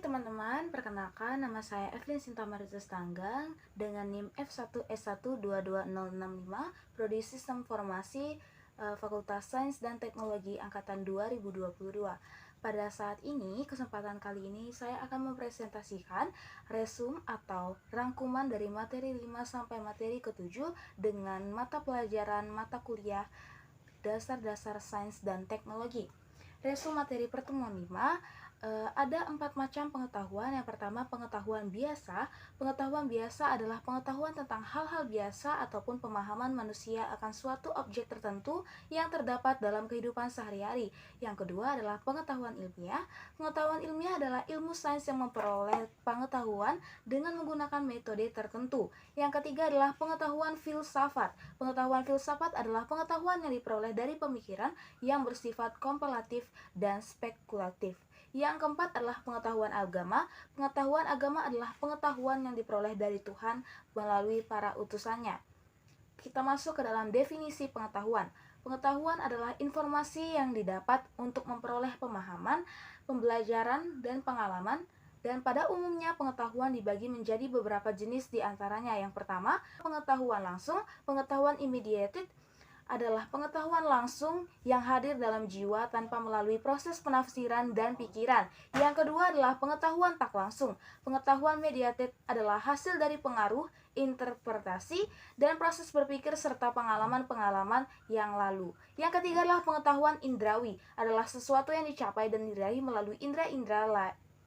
teman-teman, perkenalkan nama saya Evelyn Sinta Maritus Tanggang dengan NIM F1S1220065, Prodi Sistem Informasi Fakultas Sains dan Teknologi Angkatan 2022. Pada saat ini, kesempatan kali ini saya akan mempresentasikan resum atau rangkuman dari materi 5 sampai materi ke-7 dengan mata pelajaran mata kuliah Dasar-dasar Sains dan Teknologi. Resum materi pertemuan 5, ada 4 macam pengetahuan. Yang pertama, pengetahuan biasa. Pengetahuan biasa adalah pengetahuan tentang hal-hal biasa ataupun pemahaman manusia akan suatu objek tertentu yang terdapat dalam kehidupan sehari-hari. Yang kedua adalah pengetahuan ilmiah. Pengetahuan ilmiah adalah ilmu sains yang memperoleh pengetahuan dengan menggunakan metode tertentu. Yang ketiga adalah pengetahuan filsafat. Pengetahuan filsafat adalah pengetahuan yang diperoleh dari pemikiran yang bersifat komparatif dan spekulatif. Yang keempat adalah pengetahuan agama. Pengetahuan agama adalah pengetahuan yang diperoleh dari Tuhan melalui para utusannya. Kita masuk ke dalam definisi pengetahuan. Pengetahuan adalah informasi yang didapat untuk memperoleh pemahaman, pembelajaran, dan pengalaman. Dan pada umumnya pengetahuan dibagi menjadi beberapa jenis diantaranya. Yang pertama, pengetahuan langsung. Pengetahuan immediate adalah pengetahuan langsung yang hadir dalam jiwa tanpa melalui proses penafsiran dan pikiran. Yang kedua adalah pengetahuan tak langsung. Pengetahuan mediated adalah hasil dari pengaruh, interpretasi, dan proses berpikir serta pengalaman-pengalaman yang lalu. Yang ketiga adalah pengetahuan indrawi, adalah sesuatu yang dicapai dan diraih melalui indera-indera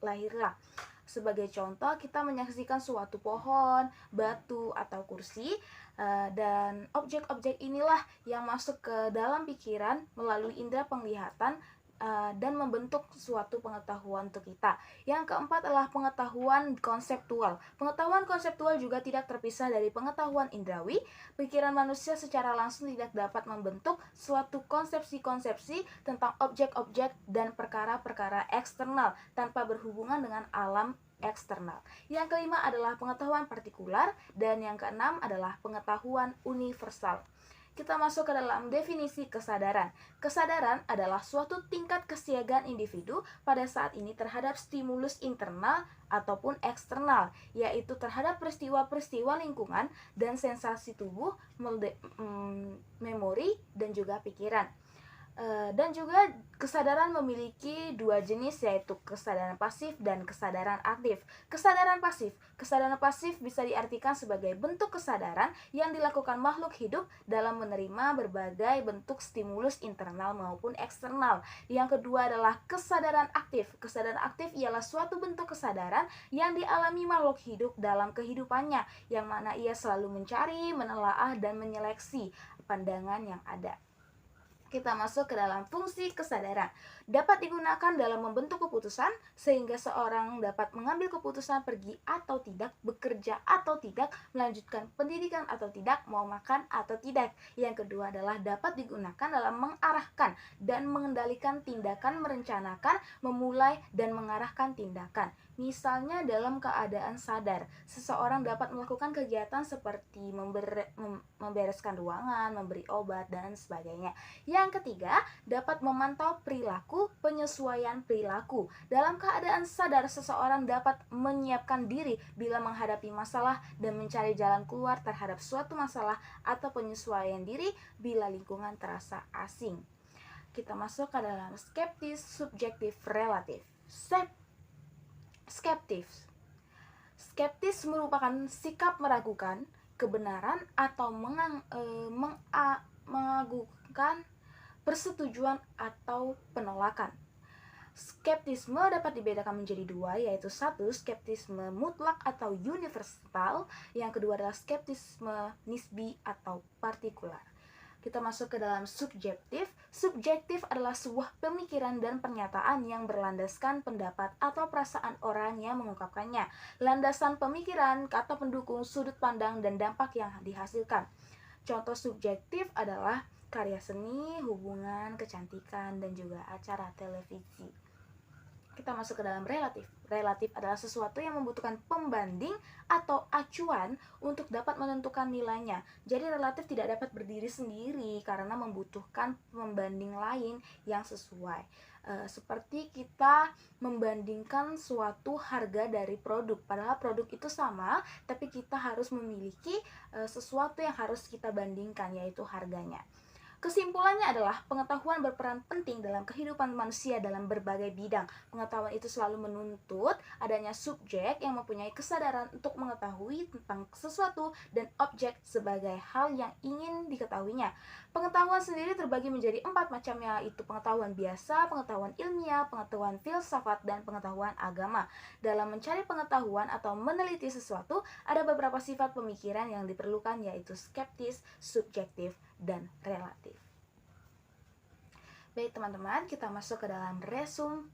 lahirlah. Sebagai contoh, kita menyaksikan suatu pohon, batu, atau kursi, dan objek-objek inilah yang masuk ke dalam pikiran melalui indera penglihatan dan membentuk suatu pengetahuan untuk kita. Yang keempat adalah pengetahuan konseptual. Pengetahuan konseptual juga tidak terpisah dari pengetahuan indrawi. Pikiran manusia secara langsung tidak dapat membentuk suatu konsepsi-konsepsi tentang objek-objek dan perkara-perkara eksternal tanpa berhubungan dengan alam eksternal. Yang kelima adalah pengetahuan partikular, dan yang keenam adalah pengetahuan universal. Kita masuk ke dalam definisi kesadaran. Kesadaran adalah suatu tingkat kesiagaan individu pada saat ini terhadap stimulus internal ataupun eksternal, yaitu terhadap peristiwa-peristiwa lingkungan dan sensasi tubuh, memori, dan juga pikiran. Dan juga kesadaran memiliki dua jenis, yaitu kesadaran pasif dan kesadaran aktif. Kesadaran pasif bisa diartikan sebagai bentuk kesadaran yang dilakukan makhluk hidup dalam menerima berbagai bentuk stimulus internal maupun eksternal. Yang kedua adalah kesadaran aktif. Kesadaran aktif ialah suatu bentuk kesadaran yang dialami makhluk hidup dalam kehidupannya, yang mana ia selalu mencari, menelaah, dan menyeleksi pandangan yang ada. Kita masuk ke dalam fungsi kesadaran. Dapat digunakan dalam membentuk keputusan, sehingga seorang dapat mengambil keputusan pergi atau tidak, bekerja atau tidak, melanjutkan pendidikan atau tidak, mau makan atau tidak. Yang kedua adalah dapat digunakan dalam mengarahkan dan mengendalikan tindakan, merencanakan, memulai, dan mengarahkan tindakan. Misalnya dalam keadaan sadar, seseorang dapat melakukan kegiatan seperti membereskan ruangan, memberi obat, dan sebagainya. Yang ketiga, dapat memantau perilaku, penyesuaian perilaku. Dalam keadaan sadar, seseorang dapat menyiapkan diri bila menghadapi masalah dan mencari jalan keluar terhadap suatu masalah atau penyesuaian diri bila lingkungan terasa asing. Kita masuk ke dalam skeptis, subjektif, relatif. Skeptis merupakan sikap meragukan kebenaran atau mengagungkan persetujuan atau penolakan. Skeptisme dapat dibedakan menjadi dua, yaitu satu, skeptisme mutlak atau universal. Yang kedua adalah skeptisme nisbi atau partikular. Kita masuk ke dalam subjektif. Subjektif adalah sebuah pemikiran dan pernyataan yang berlandaskan pendapat atau perasaan orang yang mengungkapkannya. Landasan pemikiran, kata pendukung, sudut pandang, dan dampak yang dihasilkan. Contoh subjektif adalah karya seni, hubungan, kecantikan, dan juga acara televisi. kita masuk ke dalam relatif. Relatif adalah sesuatu yang membutuhkan pembanding atau acuan untuk dapat menentukan nilainya. Jadi relatif tidak dapat berdiri sendiri karena membutuhkan pembanding lain yang sesuai. Seperti kita membandingkan suatu harga dari produk, padahal produk itu sama, tapi kita harus memiliki sesuatu yang harus kita bandingkan, yaitu harganya. Kesimpulannya adalah pengetahuan berperan penting dalam kehidupan manusia dalam berbagai bidang. Pengetahuan itu selalu menuntut adanya subjek yang mempunyai kesadaran untuk mengetahui tentang sesuatu dan objek sebagai hal yang ingin diketahuinya. Pengetahuan sendiri terbagi menjadi 4 macam, yaitu pengetahuan biasa, pengetahuan ilmiah, pengetahuan filsafat, dan pengetahuan agama. Dalam mencari pengetahuan atau meneliti sesuatu, ada beberapa sifat pemikiran yang diperlukan, yaitu skeptis, subjektif, dan relatif. Baik teman-teman, kita masuk ke dalam resum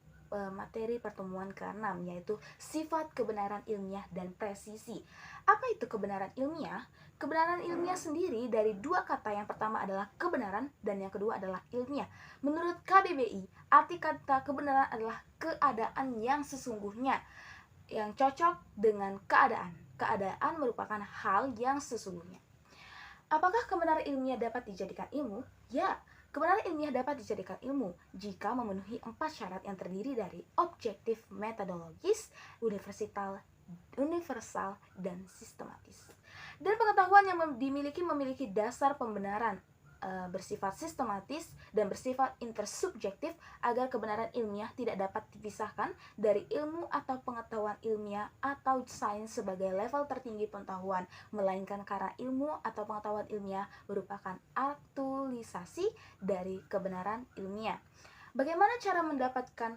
materi pertemuan ke-6, yaitu sifat kebenaran ilmiah dan presisi. Apa itu kebenaran ilmiah? Kebenaran ilmiah sendiri dari 2 kata, yang pertama adalah kebenaran dan yang kedua adalah ilmiah. Menurut KBBI, arti kata kebenaran adalah keadaan yang sesungguhnya, yang cocok dengan keadaan. Keadaan merupakan hal yang sesungguhnya. Apakah kebenaran ilmiah dapat dijadikan ilmu? Ya, kebenaran ilmiah dapat dijadikan ilmu jika memenuhi 4 syarat yang terdiri dari objektif, metodologis, universal, dan sistematis. Dan pengetahuan yang memiliki dasar pembenaran bersifat sistematis dan bersifat intersubjektif agar kebenaran ilmiah tidak dapat dipisahkan dari ilmu atau pengetahuan ilmiah atau sains sebagai level tertinggi pengetahuan, melainkan karena ilmu atau pengetahuan ilmiah merupakan aktualisasi dari kebenaran ilmiah. Bagaimana cara mendapatkan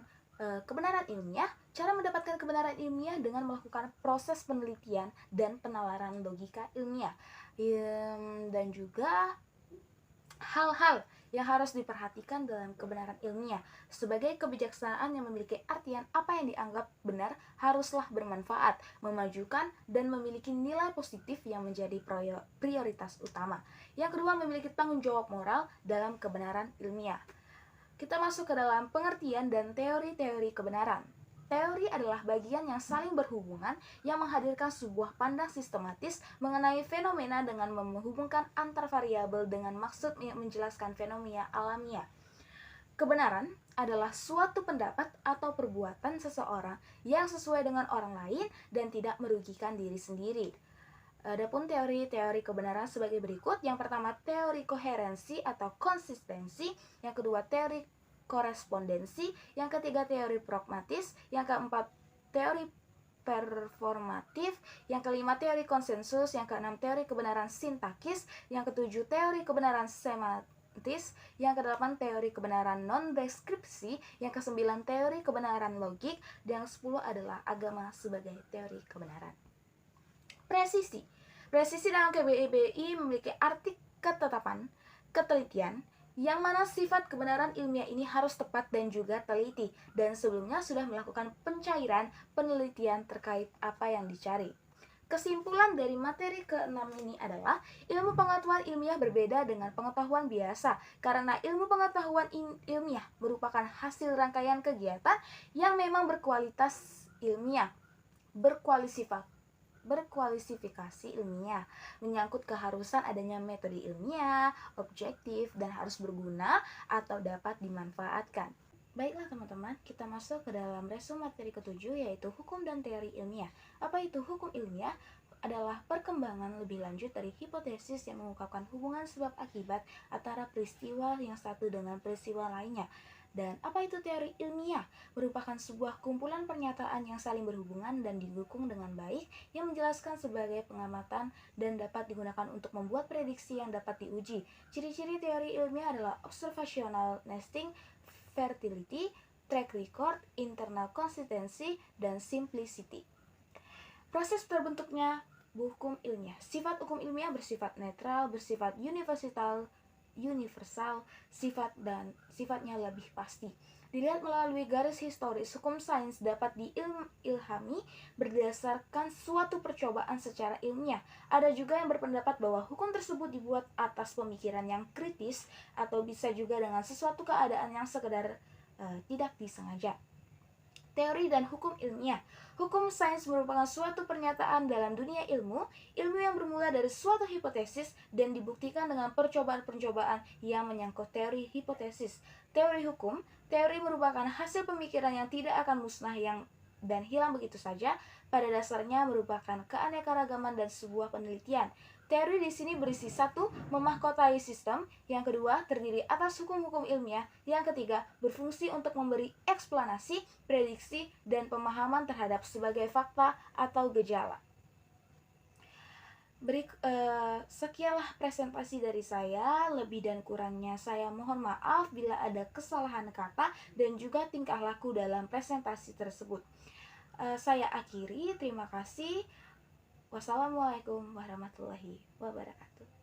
kebenaran ilmiah? Cara mendapatkan kebenaran ilmiah dengan melakukan proses penelitian dan penalaran logika ilmiah, dan juga hal-hal yang harus diperhatikan dalam kebenaran ilmiah. Sebagai kebijaksanaan yang memiliki artian apa yang dianggap benar haruslah bermanfaat, memajukan, dan memiliki nilai positif yang menjadi prioritas utama. Yang kedua, memiliki tanggung jawab moral dalam kebenaran ilmiah. Kita masuk ke dalam pengertian dan teori-teori kebenaran. Teori adalah bagian yang saling berhubungan yang menghadirkan sebuah pandang sistematis mengenai fenomena dengan menghubungkan antar variabel dengan maksud menjelaskan fenomena alamiah. Kebenaran adalah suatu pendapat atau perbuatan seseorang yang sesuai dengan orang lain dan tidak merugikan diri sendiri. Adapun teori-teori kebenaran sebagai berikut. Yang pertama, teori koherensi atau konsistensi. Yang kedua, teori korespondensi. Yang ketiga, teori pragmatis. Yang keempat, teori performatif. Yang kelima, teori konsensus. Yang keenam, teori kebenaran sintakis. Yang ketujuh, teori kebenaran semantis. Yang kedelapan, teori kebenaran non-deskripsi. Yang kesembilan, teori kebenaran logik. Dan yang ke-10 adalah agama sebagai teori kebenaran. Presisi. Presisi dalam KBBI memiliki arti ketetapan, ketelitian, yang mana sifat kebenaran ilmiah ini harus tepat dan juga teliti, dan sebelumnya sudah melakukan pencairan penelitian terkait apa yang dicari. Kesimpulan dari materi ke-6 ini adalah ilmu pengetahuan ilmiah berbeda dengan pengetahuan biasa, karena ilmu pengetahuan ilmiah merupakan hasil rangkaian kegiatan yang memang berkualitas ilmiah, berkualifikasi ilmiah, menyangkut keharusan adanya metode ilmiah, objektif, dan harus berguna atau dapat dimanfaatkan. Baiklah teman-teman, kita masuk ke dalam resum materi ke-7, yaitu hukum dan teori ilmiah. Apa itu hukum ilmiah? Adalah perkembangan lebih lanjut dari hipotesis yang mengungkapkan hubungan sebab akibat antara peristiwa yang satu dengan peristiwa lainnya. Dan apa itu teori ilmiah? Merupakan sebuah kumpulan pernyataan yang saling berhubungan dan didukung dengan baik, yang menjelaskan sebagai pengamatan dan dapat digunakan untuk membuat prediksi yang dapat diuji. Ciri-ciri teori ilmiah adalah observational nesting, fertility, track record, internal consistency, dan simplicity. Proses terbentuknya hukum ilmiah. Sifat hukum ilmiah bersifat netral, bersifat universal, sifatnya lebih pasti. Dilihat melalui garis historis, hukum sains dapat diilhami berdasarkan suatu percobaan secara ilmiah. Ada juga yang berpendapat bahwa hukum tersebut dibuat atas pemikiran yang kritis, atau bisa juga dengan sesuatu keadaan yang sekedar tidak disengaja. Teori dan hukum ilmiah. Hukum sains merupakan suatu pernyataan dalam dunia ilmu yang bermula dari suatu hipotesis dan dibuktikan dengan percobaan-percobaan yang menyangkut teori hipotesis. Teori hukum, teori merupakan hasil pemikiran yang tidak akan musnah dan hilang begitu saja. Pada dasarnya merupakan keanekaragaman dan sebuah penelitian. Teori di sini berisi: satu, memahkotai sistem; yang kedua, terdiri atas hukum-hukum ilmiah; yang ketiga, berfungsi untuk memberi eksplanasi, prediksi, dan pemahaman terhadap sebagai fakta atau gejala. Sekianlah presentasi dari saya. Lebih dan kurangnya saya mohon maaf bila ada kesalahan kata dan juga tingkah laku dalam presentasi tersebut. Saya akhiri, terima kasih. Wassalamualaikum warahmatullahi wabarakatuh.